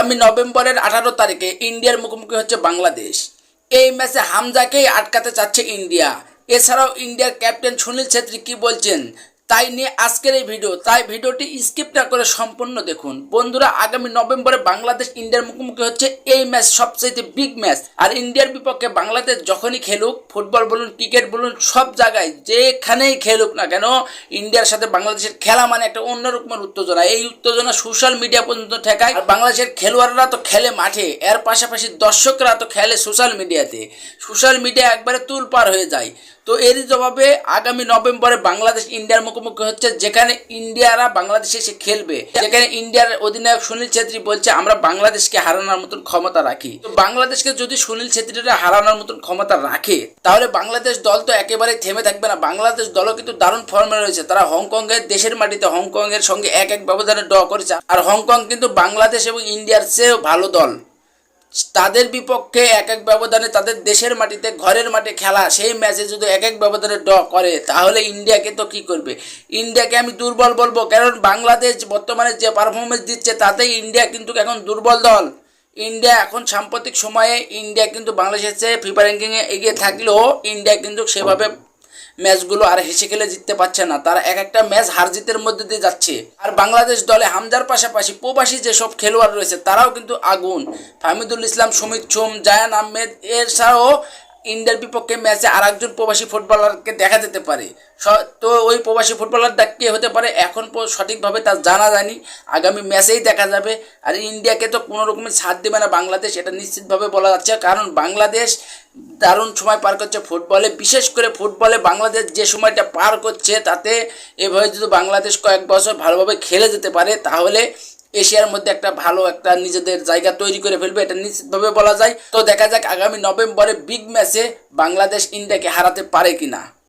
আগামী নভেম্বরের 18 তারিখে ইন্ডিয়ার মুখোমুখি হচ্ছে বাংলাদেশ। এই ম্যাচে হামজাকেই আটকাতে চাচ্ছে ইন্ডিয়া। এছাড়াও ইন্ডিয়ার ক্যাপ্টেন সুনীল ছেত্রী কি বলছেন তাই নিয়ে আজকের এই ভিডিও, তাই ভিডিওটি স্কিপ না করে সম্পূর্ণ দেখুন। বন্ধুরা, আগামী নভেম্বরে বাংলাদেশ ইন্ডিয়ার মুখোমুখি হচ্ছে। এই ম্যাচ সবচেয়ে বিগ ম্যাচ। আর ইন্ডিয়ার বিপক্ষে বাংলাদেশ যখনই খেলুক, ফুটবল বলুন ক্রিকেট বলুন, সব জায়গায় যেখানেই খেলুক না কেন, ইন্ডিয়ার সাথে বাংলাদেশের খেলা মানে একটা অন্যরকমের উত্তেজনা। এই উত্তেজনা সোশ্যাল মিডিয়া পর্যন্ত ঠেকায়। আর বাংলাদেশের খেলোয়াড়রা তো খেলে মাঠে, এর পাশাপাশি দর্শকরা তো খেলে সোশ্যাল মিডিয়াতে। সোশ্যাল মিডিয়া একবারে তুলপার হয়ে যায়। তো এরই জবাবে আগামী নভেম্বরে বাংলাদেশ ইন্ডিয়ার মুখোমুখি হচ্ছে, যেখানে ইন্ডিয়ারা বাংলাদেশে এসে খেলবে। যেখানে ইন্ডিয়ার অধিনায়ক সুনীল ছেত্রী বলছে আমরা বাংলাদেশকে হারানোর মতন ক্ষমতা রাখি। তো বাংলাদেশকে যদি সুনীল ছেত্রীরা হারানোর মতন ক্ষমতা রাখে, তাহলে বাংলাদেশ দল তো একেবারেই থেমে থাকবে না। বাংলাদেশ দলও কিন্তু দারুণ ফর্মে রয়েছে। তারা হংকংয়ের দেশের মাটিতে হংকংয়ের সঙ্গে 1-1 ব্যবধানে ড্র করেছে। আর হংকং কিন্তু বাংলাদেশ এবং ইন্ডিয়ার চেয়েও ভালো দল। তাদের বিপক্ষে 1-1 ব্যবধানে তাদের দেশের মাটিতে ঘরের মাঠে খেলা, সেই ম্যাচে যদি 1-1 ব্যবধানে ড্র করে, তাহলে ইন্ডিয়াকে তো কি করবে? ইন্ডিয়াকে আমি দুর্বল বলবো, কারণ বাংলাদেশ বর্তমানে যে পারফরমেন্স দিচ্ছে তাতেই ইন্ডিয়া কিন্তু এখন দুর্বল দল। ইন্ডিয়া এখন সাম্প্রতিক সময়ে ইন্ডিয়া কিন্তু বাংলাদেশের চেয়ে ফিফা র্যাঙ্কিংয়ে এগিয়ে থাকলেও ইন্ডিয়া কিন্তু সেভাবে ম্যাচগুলো আর হেসে খেলে জিততে পারছে না। তারা এক একটা ম্যাচ হার জিতের মধ্যে দিয়ে যাচ্ছে। আর বাংলাদেশ দলে হামজার পাশাপাশি প্রবাসী যেসব খেলোয়াড় রয়েছে তারাও কিন্তু আগুন। ফাহমিদুল ইসলাম, সুমিত সোম, জায়ান আহমেদ, এছাড়াও ইন্ডিয়ার বিপক্ষে ম্যাচে আর একজন প্রবাসী ফুটবলারকে দেখা যেতে পারে। তো ওই প্রবাসী ফুটবলারটা কে হতে পারে এখন সঠিকভাবে তা জানা যায়নি। আগামী ম্যাচেই দেখা যাবে। আর ইন্ডিয়াকে তো কোনো রকমের ছাড় দেবে না বাংলাদেশ, এটা নিশ্চিতভাবে বলা যাচ্ছে। কারণ বাংলাদেশ দারুণ সময় পার করছে ফুটবলে। বিশেষ করে ফুটবলে বাংলাদেশ যে সময়টা পার করছে, তাতে এভাবে যদি বাংলাদেশ কয়েক বছর ভালোভাবে খেলে যেতে পারে, তাহলে এশিয়ার মধ্যে একটা ভালো একটা নিজেদের জায়গা তৈরি করে ফেলবে, এটা নিশ্চিতভাবে বলা যায়। তো দেখা যাক আগামী নভেম্বরে বিগ ম্যাচে বাংলাদেশ ইন্ডিয়াকে হারাতে পারে কিনা।